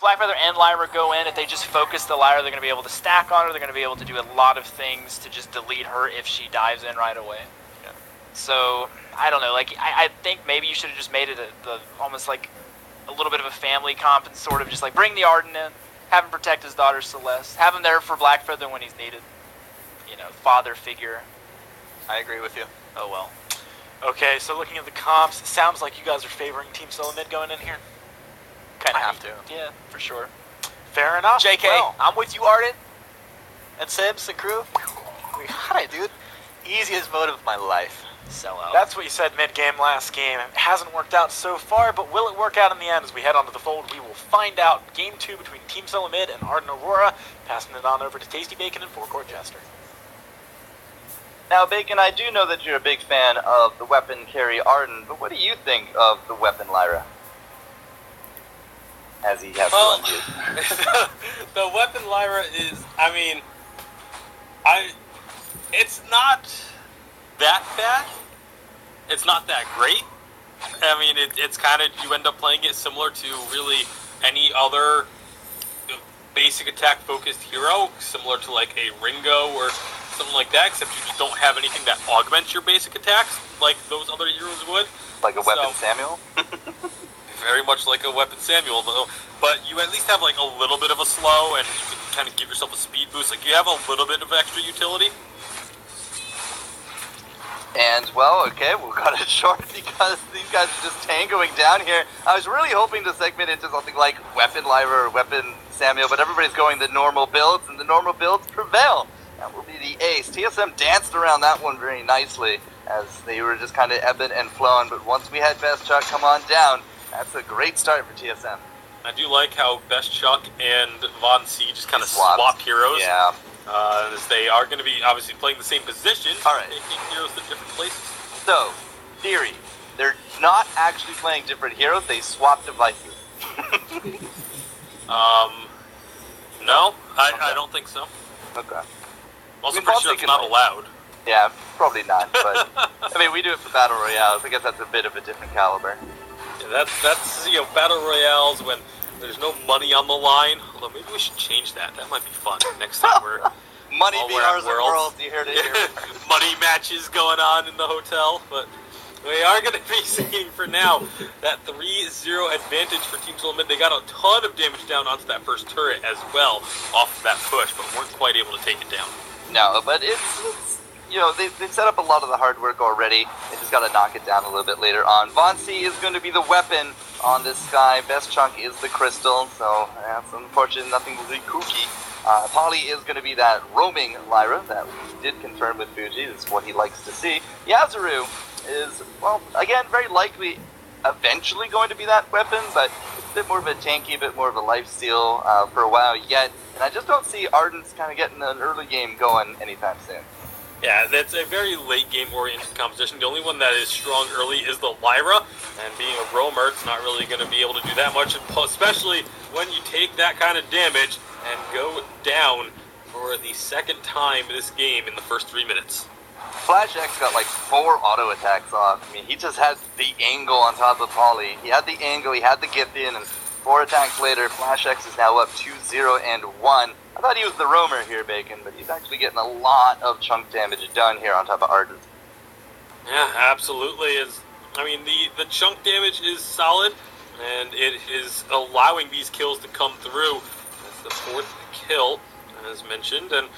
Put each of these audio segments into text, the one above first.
Blackfeather and Lyra go in. If they just focus the Lyra, they're going to be able to stack on her. They're going to be able to do a lot of things to just delete her if she dives in right away. Yeah. So, I don't know. Like, I think maybe you should have just made it almost like a little bit of a family comp and sort of just like bring the Ardent in, have him protect his daughter Celeste, have him there for Blackfeather when he's needed. You know, father figure. I agree with you. Oh well. Okay, so looking at the comps, it sounds like you guys are favoring Team Solo Mid going in here. Kind of have to. Yeah, for sure. Fair enough. JK, well, I'm with you, Ardent. And Sims and crew. We got it, dude. Easiest vote of my life. Sell out. That's what you said mid-game last game. It hasn't worked out so far, but will it work out in the end? As we head onto the fold, we will find out. Game 2 between Team Solo Mid and Ardent Aurora. Passing it on over to Tasty Bacon and Forecourt Jester. Now, Bacon, I do know that you're a big fan of the weapon carry Ardent, but what do you think of the weapon Lyra? As he has well, to the weapon Lyra is, I mean, it's not that bad. It's not that great. I mean, it's kind of, you end up playing it similar to really any other basic attack focused hero, similar to like a Ringo or something like that, except you just don't have anything that augments your basic attacks like those other heroes would. Like a weapon Samuel? Very much like a weapon Samuel, though. But you at least have like a little bit of a slow, and you can kind of give yourself a speed boost. Like you have a little bit of extra utility. And, well, okay, we'll cut it short because these guys are just tangoing down here. I was really hoping to segment into something like Weapon Lyra or Weapon Samuel, but everybody's going the normal builds, and the normal builds prevail. That will be the ace. TSM danced around that one very nicely as they were just kind of ebbing and flowing, but once we had Best Chuck come on down, that's a great start for TSM. I do like how Best Chuck and Von C just kind of swap heroes. Yeah. As they are going to be obviously playing the same position, taking heroes to different places. So, theory. They're not actually playing different heroes, they swapped devices. No, I don't think so. Okay. Also, pretty sure it's not allowed. Yeah, probably not, but, I mean, we do it for Battle Royales. I guess that's a bit of a different caliber. Yeah, that's you know, Battle Royales when there's no money on the line. Although maybe we should change that. That might be fun next time we're Money BRs and Worlds, you heard it here. Money matches going on in the hotel, but we are going to be seeing for now that 3-0 advantage for Team Solo Mid. They got a ton of damage down onto that first turret as well off of that push, but weren't quite able to take it down. No, but it's you know, they've set up a lot of the hard work already. They just got to knock it down a little bit later on. Von C is going to be the weapon on this guy. Best Chunk is the crystal, so that's unfortunate. Nothing really kooky. Polly is going to be that roaming Lyra that we did confirm with Fuji. This is what he likes to see. Yazaru is, well, again, very likely eventually going to be that weapon, but it's a bit more of a tanky, a bit more of a lifesteal for a while yet. And I just don't see Ardent's kind of getting an early game going anytime soon. Yeah, that's a very late game oriented composition. The only one that is strong early is the Lyra, and being a roamer, it's not really going to be able to do that much, especially when you take that kind of damage and go down for the second time this game in the first 3 minutes. Flash X got like 4 auto attacks off. I mean, he just had the angle on top of Polly. He had the angle, he had the gift in, and 4 attacks later, Flash X is now up 2-0 and 1. I thought he was the roamer here, Bacon, but he's actually getting a lot of chunk damage done here on top of Ardent. Yeah, absolutely. I mean, the chunk damage is solid, and it is allowing these kills to come through. That's the 4th kill, as mentioned, and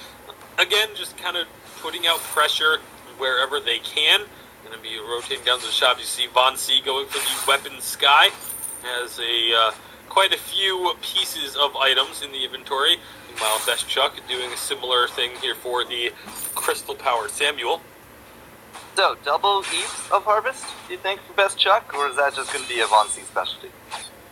again, just kind of putting out pressure wherever they can. Going to be rotating down to the shop. You see Von C going for the Weapon Sky. Has quite a few pieces of items in the inventory. Meanwhile, Best Chuck doing a similar thing here for the Crystal Power Samuel. So, double Eves of Harvest, do you think, for Best Chuck, or is that just going to be a Von C specialty?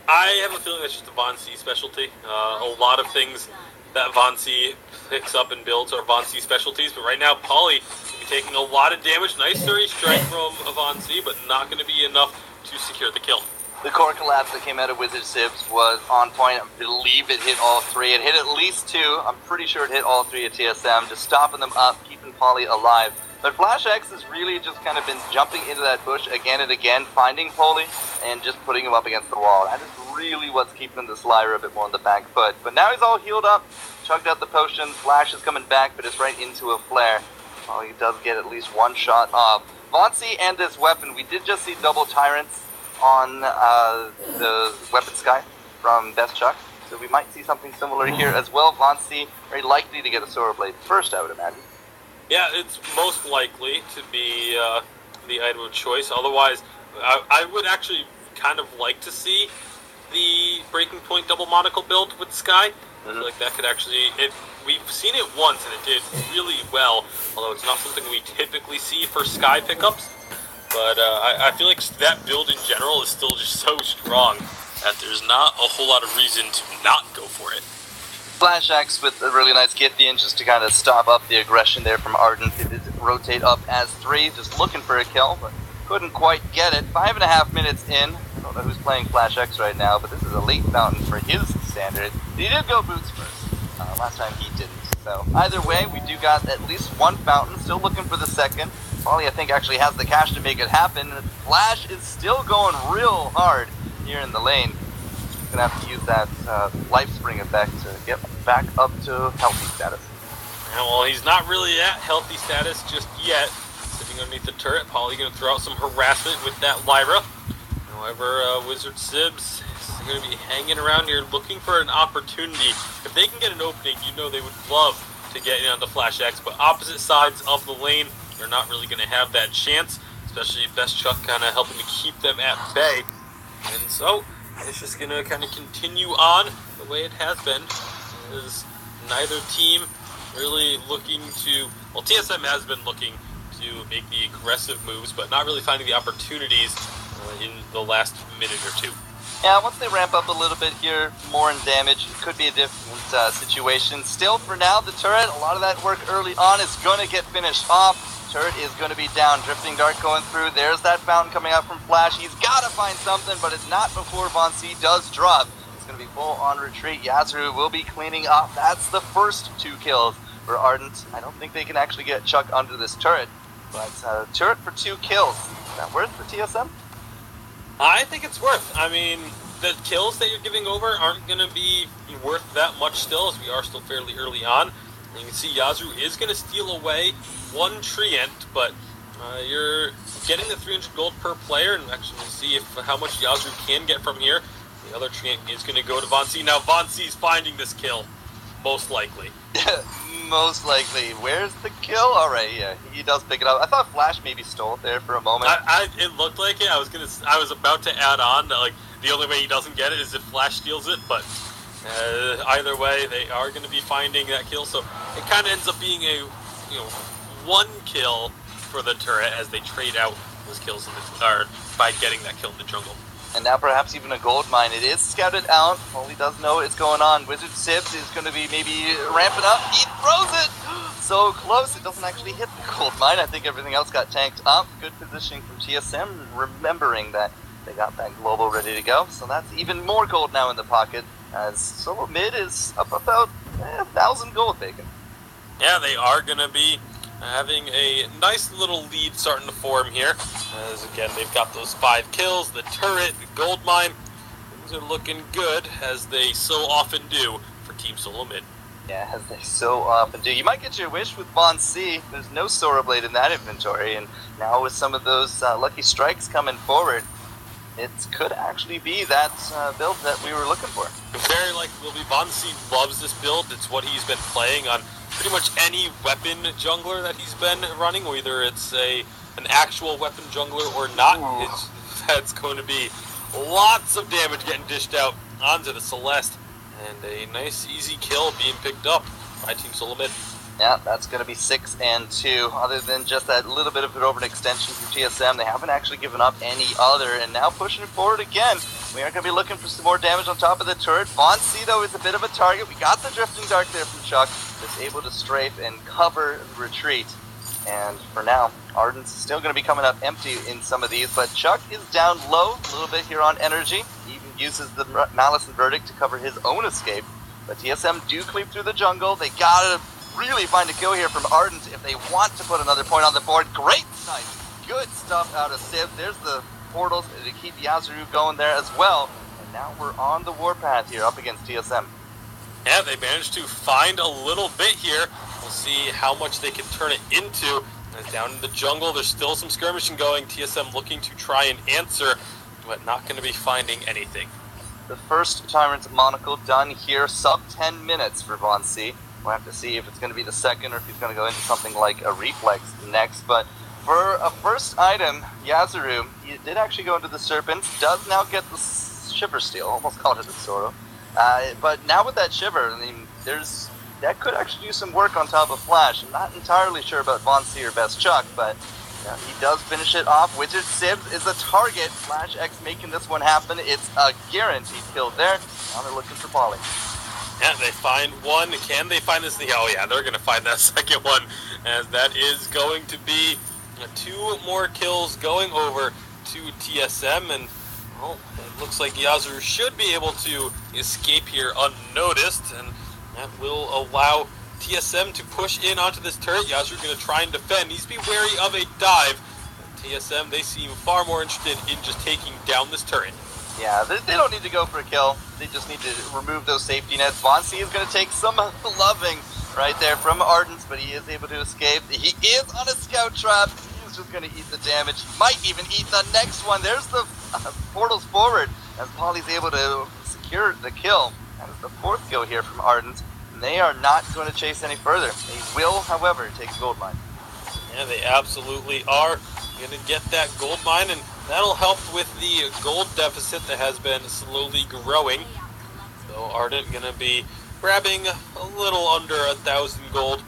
I have a feeling that's just a Von C specialty. A lot of things that Von C picks up and builds are Von C specialties, but right now, Polly will be taking a lot of damage. Nice 30 strike from Von C, but not going to be enough to secure the kill. The core collapse that came out of Wizard Sibs was on point. I believe it hit all 3. It hit at least 2. I'm pretty sure it hit all 3 at TSM, just stopping them up, keeping Polly alive. But Flash X has really just kind of been jumping into that bush again and again, finding Polly, and just putting him up against the wall. That is really what's keeping the Slayer a bit more on the back foot. But now he's all healed up, chugged out the potion, Flash is coming back, but it's right into a flare. Oh, he does get at least one shot off. Vonsy and this weapon, we did just see double Tyrants on the weapon sky from Best Chuck. So we might see something similar here as well. Vonsy very likely to get a Sword Blade first, I would imagine. Yeah, it's most likely to be the item of choice. Otherwise, I would actually kind of like to see the Breaking Point double monocle build with Sky. I feel like that could actually... We've seen it once, and it did really well, although it's not something we typically see for Sky pickups. But I feel like that build in general is still just so strong that there's not a whole lot of reason to not go for it. Flash Axe with a really nice Githian just to kind of stop up the aggression there from Ardent. He did rotate up as 3, just looking for a kill, but couldn't quite get it. 5.5 minutes in. I don't know who's playing Flash X right now, but this is a late fountain for his standard. He did go boots first. Last time he didn't. So either way, we do got at least one fountain. Still looking for the second. Polly, I think, actually has the cash to make it happen. Flash is still going real hard here in the lane. Gonna have to use that life spring effect to get back up to healthy status. Yeah, well, he's not really at healthy status just yet. Sitting underneath the turret, Polly gonna throw out some harassment with that Lyra. However, Wizard Sibs is gonna be hanging around here looking for an opportunity. If they can get an opening, you know they would love to get in on the Flash X, but opposite sides of the lane, they're not really gonna have that chance, especially if Best Chuck kind of helping to keep them at bay. And so, it's just going to kind of continue on the way it has been, as neither team really looking to... Well, TSM has been looking to make the aggressive moves, but not really finding the opportunities in the last minute or two. Yeah, once they ramp up a little bit here, more in damage, it could be a different situation. Still, for now, the turret, a lot of that work early on is going to get finished off. Turret is going to be down. Drifting Dart going through. There's that fountain coming out from Flash. He's got to find something, but it's not before Vonsy does drop. It's going to be full on retreat. Yazru will be cleaning up. That's the first 2 kills for Ardent. I don't think they can actually get Chuck under this turret, but turret for 2 kills. Is that worth for TSM? I think it's worth. I mean, the kills that you're giving over aren't going to be worth that much still, as we are still fairly early on. And you can see Yazru is going to steal away 1 Treant, but you're getting the 300 gold per player, and actually we'll see how much Yazru can get from here. The other Treant is going to go to Vonsy. Now Vonsy's finding this kill, most likely. Most likely. Where's the kill? Alright, yeah, he does pick it up. I thought Flash maybe stole it there for a moment. It looked like it. I was about to add on that, like, the only way he doesn't get it is if Flash steals it, but either way, they are going to be finding that kill, so it kind of ends up being a 1 kill for the turret as they trade out those kills by getting that kill in the jungle. And now perhaps even a gold mine. It is scouted out. Only does know what's going on. Wizard Sibs is going to be maybe ramping up. He throws it! So close, it doesn't actually hit the gold mine. I think everything else got tanked up. Good positioning from TSM, remembering that they got that global ready to go. So that's even more gold now in the pocket, as solo mid is up about 1,000 gold bacon. Yeah, they are going to be having a nice little lead starting to form here. As again, they've got those 5 kills, the turret, the gold mine. Things are looking good, as they so often do for Team Solo Mid. Yeah, as they so often do. You might get your wish with Vonsy. There's no Sora Blade in that inventory, and now with some of those lucky strikes coming forward, it could actually be that build that we were looking for. Very likely will be. Vonsy loves this build. It's what he's been playing on pretty much any weapon jungler that he's been running, whether it's an actual weapon jungler or not. That's going to be lots of damage getting dished out onto the Celeste, and a nice easy kill being picked up by Team Solo Mid. Yeah, that's going to be 6 and 2. Other than just that little bit of an overextension from TSM, they haven't actually given up any other, and now pushing it forward again. We are going to be looking for some more damage on top of the turret. Vonsy, though, is a bit of a target. We got the Drifting Dart there from Chuck, just able to strafe and cover the retreat. And for now, Ardent's still going to be coming up empty in some of these, but Chuck is down low a little bit here on energy. He even uses the Malice and Verdict to cover his own escape. But TSM do creep through the jungle. They gotta really find a kill here from Ardent if they want to put another point on the board. Great snipe. Good stuff out of Civ. There's the portals to keep Yazuru going there as well. And now we're on the warpath here up against TSM. Yeah, they managed to find a little bit here. We'll see how much they can turn it into. And down in the jungle, there's still some skirmishing going. TSM looking to try and answer, but not going to be finding anything. The first Tyrant's Monocle done here, sub 10 minutes for Von C. We'll have to see if it's going to be the second or if he's going to go into something like a Reflex next. But for a first item, Yazuru, he did actually go into the Serpent, does now get the Shiver Steel, almost called it a Zoro. But now with that Shiver, I mean, that could actually do some work on top of Flash. I'm not entirely sure about Von C or Best Chuck, but he does finish it off. Wizard Civ is a target. Flash X making this one happen. It's a guaranteed kill there. Now they're looking for Polly. Yeah, they find one. Can they find this thing? Oh yeah, they're going to find that second one, as that is going to be 2 more kills going over to TSM, and well, it looks like Yazuru should be able to escape here unnoticed, and that will allow TSM to push in onto this turret. Yazuru going to try and defend. Needs to be wary of a dive. TSM, they seem far more interested in just taking down this turret. Yeah, they don't need to go for a kill. They just need to remove those safety nets. Von C is going to take some loving right there from Ardent, but he is able to escape. He is on a scout trap. He's just going to eat the damage. He might even eat the next one. There's the portals forward as Polly's able to secure the kill. That is the 4th kill here from Ardent. And they are not going to chase any further. They will, however, take the gold mine. Yeah, they absolutely are going to get that gold mine, and that'll help with the gold deficit that has been slowly growing. So Ardent going to be grabbing a little under 1,000 gold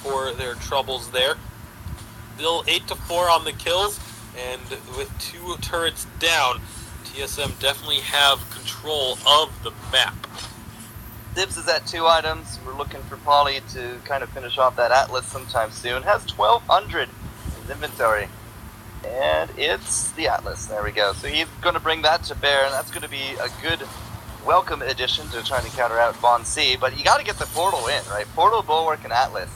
for their troubles there. Still 8-4 on the kills, and with 2 turrets down, TSM definitely have control of the map. Dibs is at 2 items. We're looking for Polly to kind of finish off that Atlas sometime soon. Has 1,200 in his inventory. And it's the Atlas. There we go. So he's going to bring that to bear, and that's going to be a good welcome addition to trying to counter out Von C. But you got to get the portal in, right? Portal, Bulwark, and Atlas.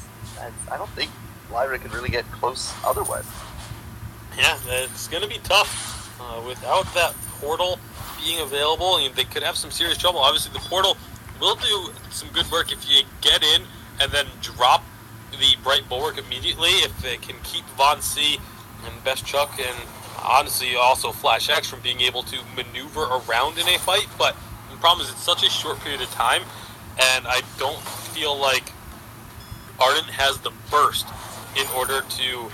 I don't think Lyra can really get close otherwise. Yeah, it's going to be tough. Without that portal being available, they could have some serious trouble. Obviously, the portal will do some good work if you get in and then drop the Bright Bulwark immediately. If it can keep Von C and Best Chuck and honestly also Flash X from being able to maneuver around in a fight. But the problem is it's such a short period of time, and I don't feel like Ardent has the burst in order to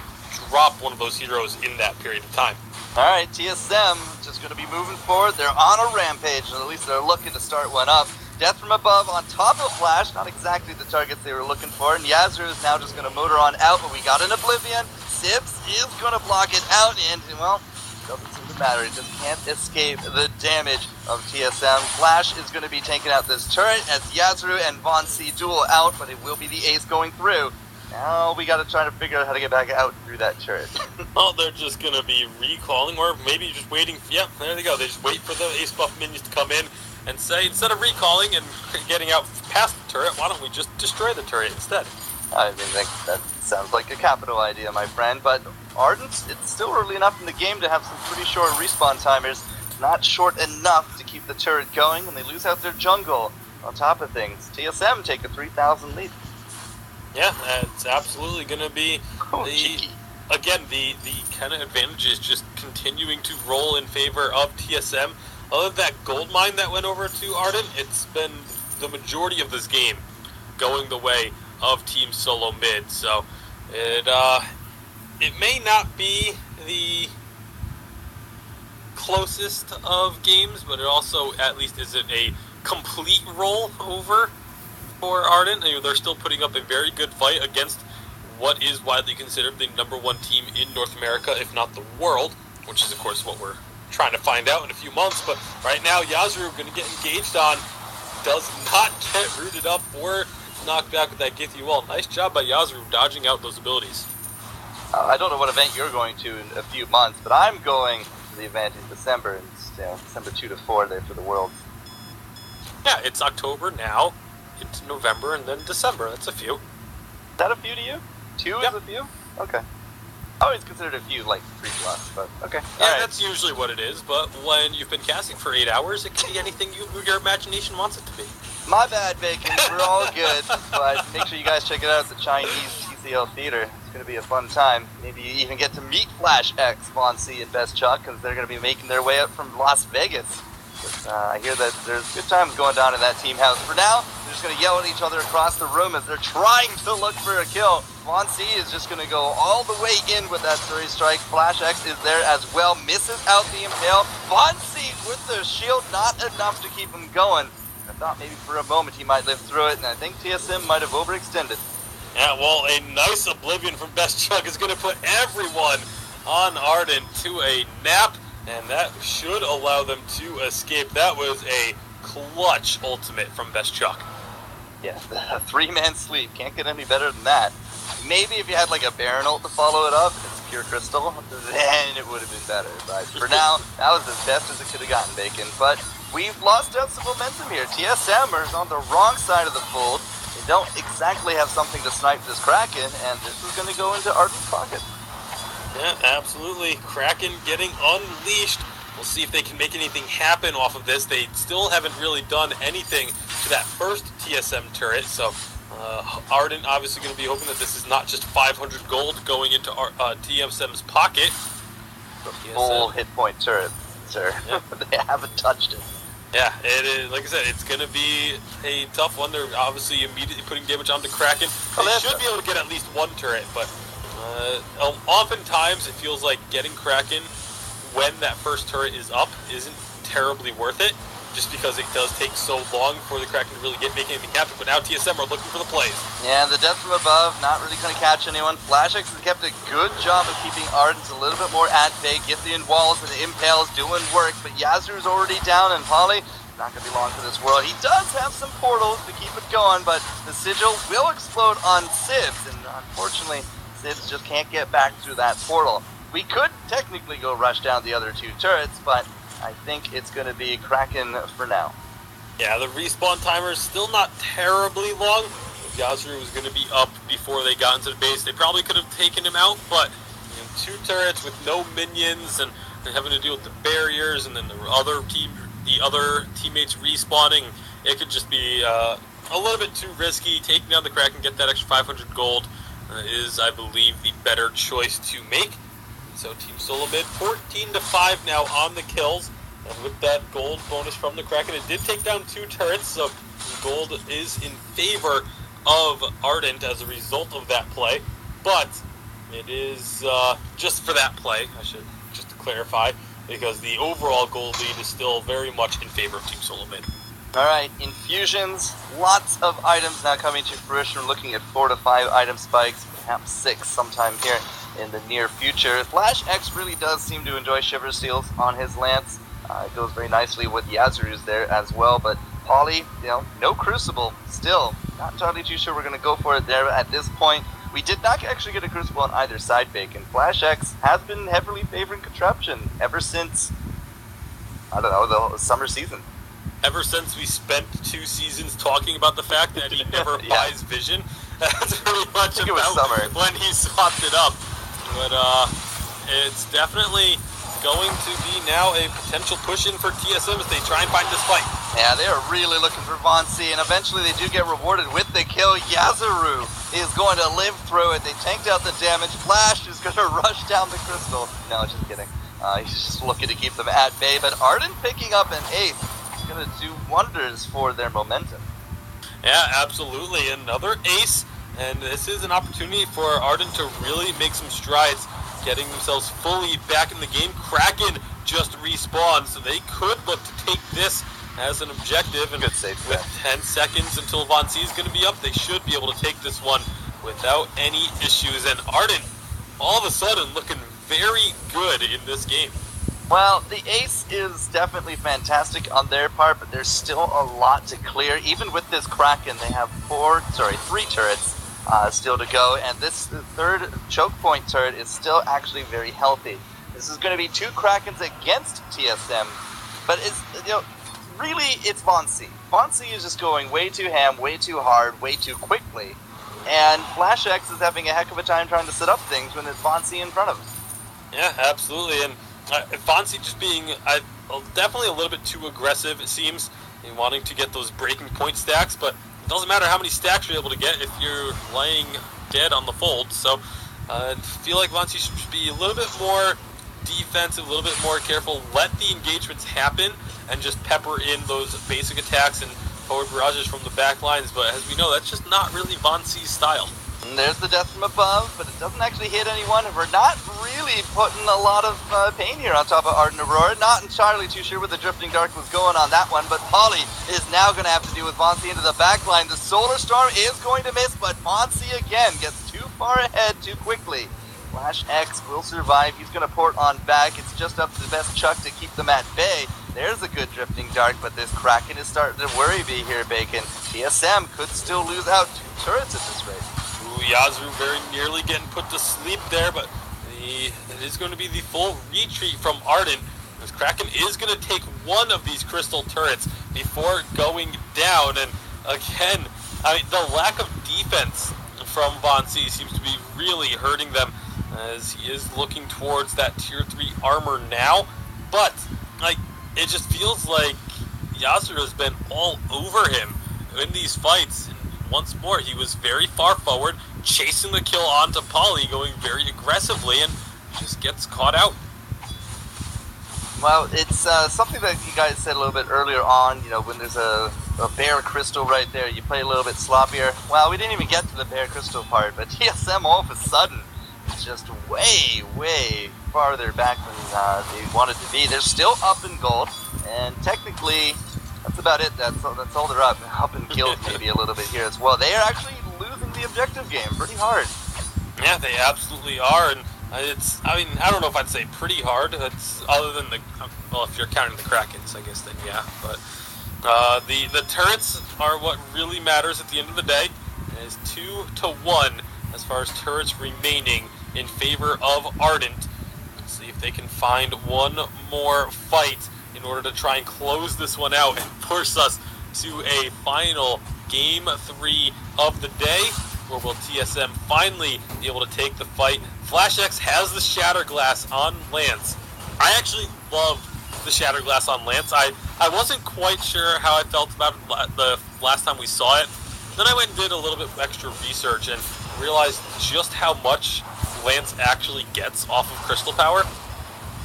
drop one of those heroes in that period of time. Alright, TSM just going to be moving forward. They're on a rampage, or at least they're looking to start one up. Death from above on top of Flash, not exactly the targets they were looking for. And Yazuru is now just going to motor on out, but we got an Oblivion. Sibs is going to block it out, and, well, doesn't seem to matter. It just can't escape the damage of TSM. Flash is going to be taking out this turret as Yazuru and Von C duel out, but it will be the ace going through. Now we got to try to figure out how to get back out through that turret. Well, they're just going to be recalling, or maybe just waiting. Yeah, there they go. They just wait for the ace buff minions to come in and say, instead of recalling and getting out past the turret, why don't we just destroy the turret instead? I mean, that sounds like a capital idea, my friend, but Ardent, it's still early enough in the game to have some pretty short respawn timers. Not short enough to keep the turret going, and they lose out their jungle on top of things. TSM take a 3,000 lead. Yeah, it's absolutely going to be Cheeky. the kind of advantage is just continuing to roll in favor of TSM. Other than that gold mine that went over to Ardent, it's been the majority of this game going the way of Team Solo Mid. So it may not be the closest of games, but it also at least isn't a complete roll over for Ardent. They're still putting up a very good fight against what is widely considered the #1 team in North America, if not the world, which is of course what we're trying to find out in a few months. But right now, Yazuru going to get engaged on, does not get rooted up or knocked back with that Githyu wall. Nice job by Yazuru dodging out those abilities. I don't know what event you're going to in a few months, but I'm going to the event in December, and December 2 to 4 there for the Worlds. Yeah, it's October now, into November, and then December. That's a few. that a few to you? 2 Yep. is a few? Okay. I always considered a few like 3+, but okay. Yeah, Alright. that's usually what it is, but when you've been casting for 8 hours, it can be anything your imagination wants it to be. My bad, Bacon. We're all good, but make sure you guys check it out at the Chinese TCL Theater. It's going to be a fun time. Maybe you even get to meet Flash X, Von C, and Best Chuck, because they're going to be making their way up from Las Vegas. But, I hear that there's good times going down in that team house. For now, they're just going to yell at each other across the room as they're trying to look for a kill. Von C is just going to go all the way in with that Surrey strike. Flash X is there as well, misses out the impale. Von C with the shield, not enough to keep him going. I thought maybe for a moment he might live through it, and I think TSM might have overextended. Yeah, well, a nice Oblivion from Best Chuck is going to put everyone on Ardent to a nap, and that should allow them to escape. That was a clutch ultimate from Best Chuck. Yeah, a 3-man sleep. Can't get any better than that. Maybe if you had like a Baron ult to follow it up, and it's pure crystal, then it would have been better. But for now, that was as best as it could have gotten, Bacon. But we've lost out some momentum here. TSM is on the wrong side of the fold. They don't exactly have something to snipe this Kraken, and this is going to go into Ardent's pocket. Yeah, absolutely. Kraken getting unleashed. We'll see if they can make anything happen off of this. They still haven't really done anything to that first TSM turret, so Ardent obviously going to be hoping that this is not just 500 gold going into TSM's pocket. The full hit point turret, sir. Yep. They haven't touched it. Yeah, it is. Like I said, it's going to be a tough one. They're obviously immediately putting damage onto Kraken. They should be able to get at least one turret, but oftentimes it feels like getting Kraken when that first turret is up isn't terribly worth it, just because it does take so long for the Kraken to really make anything happen. But now TSM are looking for the plays. Yeah, the death from above, not really going to catch anyone. Flash X has kept a good job of keeping Ardent a little bit more at bay. Githyan walls and impales doing work, but Yazru's already down, and Polly, not going to be long for this world. He does have some portals to keep it going, but the sigil will explode on Sibs, and unfortunately, Sibs just can't get back through that portal. We could technically go rush down the other 2 turrets, but I think it's going to be Kraken for now. Yeah, the respawn timer is still not terribly long. If Yazru was going to be up before they got into the base, they probably could have taken him out, but 2 turrets with no minions and having to deal with the barriers and then the other teammates respawning, it could just be a little bit too risky. Taking down the Kraken, get that extra 500 gold is, I believe, the better choice to make. So Team Solo Mid 14-5 now on the kills, and with that gold bonus from the Kraken, it did take down 2 turrets, so gold is in favor of Ardent as a result of that play. But it is just for that play, I should just to clarify, because the overall gold lead is still very much in favor of Team Solo Mid. Alright, infusions, lots of items now coming to fruition. We're looking at 4 to 5 item spikes, perhaps 6 sometime here in the near future. Flash X really does seem to enjoy Shiver Steals on his lance. It goes very nicely with Yazru's there as well, but Polly, no Crucible. Still, not entirely too sure we're going to go for it there at this point. We did not actually get a Crucible on either side, Bacon. Flash X has been heavily favoring Contraption ever since, I don't know, the summer season. Ever since we spent 2 seasons talking about the fact that he never buys Vision, that's pretty much about when he swapped it up. But it's definitely going to be now a potential push-in for TSM as they try and find this fight. Yeah, they are really looking for Von C, and eventually they do get rewarded with the kill. Yazuru is going to live through it. They tanked out the damage. Flash is going to rush down the crystal. No, just kidding. He's just looking to keep them at bay, but Ardent picking up an ace is going to do wonders for their momentum. Yeah, absolutely. Another ace, and this is an opportunity for Ardent to really make some strides, getting themselves fully back in the game. Kraken just respawned, so they could look to take this as an objective. And good save with 10 seconds until Von C is going to be up, they should be able to take this one without any issues. And Ardent, all of a sudden, looking very good in this game. Well, the ace is definitely fantastic on their part, but there's still a lot to clear. Even with this Kraken, they have 3 turrets still to go, and this 3rd choke point turret is still actually very healthy. This is going to be 2 Krakens against TSM, but it's really it's Von C. Von C is just going way too ham, way too hard, way too quickly, and Flash X is having a heck of a time trying to set up things when there's Vonsi in front of him. Yeah, absolutely. And Fonzie just being definitely a little bit too aggressive, it seems, in wanting to get those breaking point stacks, but it doesn't matter how many stacks you're able to get if you're laying dead on the fold. So I feel like Fonzie should be a little bit more defensive, a little bit more careful, let the engagements happen, and just pepper in those basic attacks and forward barrages from the back lines. But as we know, that's just not really Vonsi's style. And there's the death from above, but it doesn't actually hit anyone. We're not really putting a lot of pain here on top of Ardent Aurora. Not entirely too sure where the Drifting Dark was going on that one, but Polly is now going to have to deal with Vonsi into the back line. The Solar Storm is going to miss, but Vonsi again gets too far ahead too quickly. Flash X will survive. He's going to port on back. It's just up to the best Chuck to keep them at bay. There's a good Drifting Dark, but this Kraken is starting to worry me here, Bacon. TSM could still lose out 2 turrets at this rate. Yazru very nearly getting put to sleep there, but it is going to be the full retreat from Ardent, as Kraken is going to take one of these crystal turrets before going down. And again, I mean, the lack of defense from Vonsi seems to be really hurting them, as he is looking towards that tier 3 armor now. But like, it just feels like Yazru has been all over him in these fights. Once more, he was very far forward, chasing the kill onto Polly, going very aggressively, and just gets caught out. Well, it's something that you guys said a little bit earlier on, you know, when there's a bear crystal right there, you play a little bit sloppier. Well, we didn't even get to the bear crystal part, but TSM all of a sudden is just way, way farther back than they wanted to be. They're still up in gold, and technically, that's about it. That's all they're up in kills maybe a little bit here as well. They are actually losing the objective game pretty hard. Yeah, they absolutely are, and I mean, I don't know if I'd say pretty hard. It's other than well, if you're counting the Krakens, I guess then yeah. But the turrets are what really matters at the end of the day. It is 2-1 as far as turrets remaining in favor of Ardent. Let's see if they can find one more fight in order to try and close this one out and push us to a final Game 3 of the day, where will TSM finally be able to take the fight. Flash X has the Shatter Glass on Lance. I actually love the Shatter Glass on Lance. I wasn't quite sure how I felt about it the last time we saw it. Then I went and did a little bit extra research and realized just how much Lance actually gets off of Crystal Power.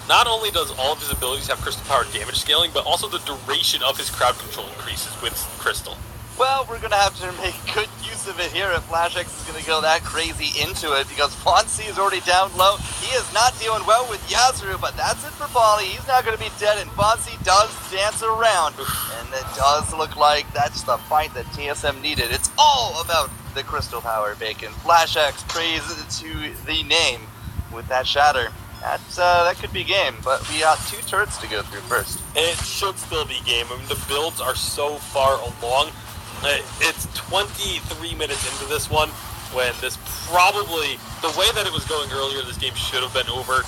Not only does all of his abilities have Crystal Power damage scaling, but also the duration of his crowd control increases with Crystal. Well, we're going to have to make good use of it here if Flash X is going to go that crazy into it, because Fonzie is already down low. He is not dealing well with Yazru, but that's it for Polly. He's not going to be dead, and Fonzie does dance around. And it does look like that's the fight that TSM needed. It's all about the Crystal Power, Bacon. Flash X prays to the name with that Shatter. That could be game, but we got 2 turrets to go through first. It should still be game. I mean, the builds are so far along. It's 23 minutes into this one, when this probably, the way that it was going earlier, this game should have been over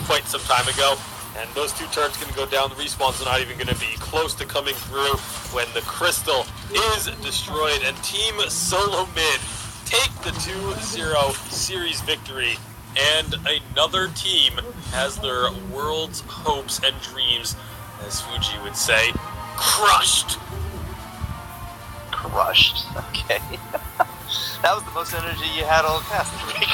quite some time ago. And those 2 turrets going to go down. The respawn's not even going to be close to coming through when the crystal is destroyed. And Team Solo Mid take the 2-0 series victory. And another team has their world's hopes and dreams, as Fuji would say, crushed. Crushed. Okay. That was the most energy you had all past week.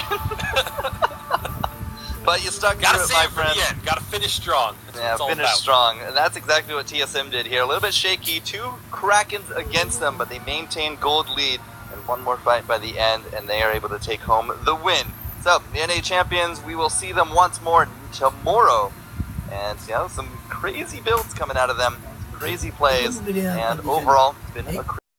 But you stuck Gotta through it, save my it for friend. the end. Gotta finish strong. That's what Yeah, it's all finish about. strong. And that's exactly what TSM did here. A little bit shaky. 2 Krakens against them, but they maintain gold lead. And one more fight by the end, and they are able to take home the win. So, the NA champions, we will see them once more tomorrow. And, you know, some crazy builds coming out of them. Crazy plays. And overall, it's been a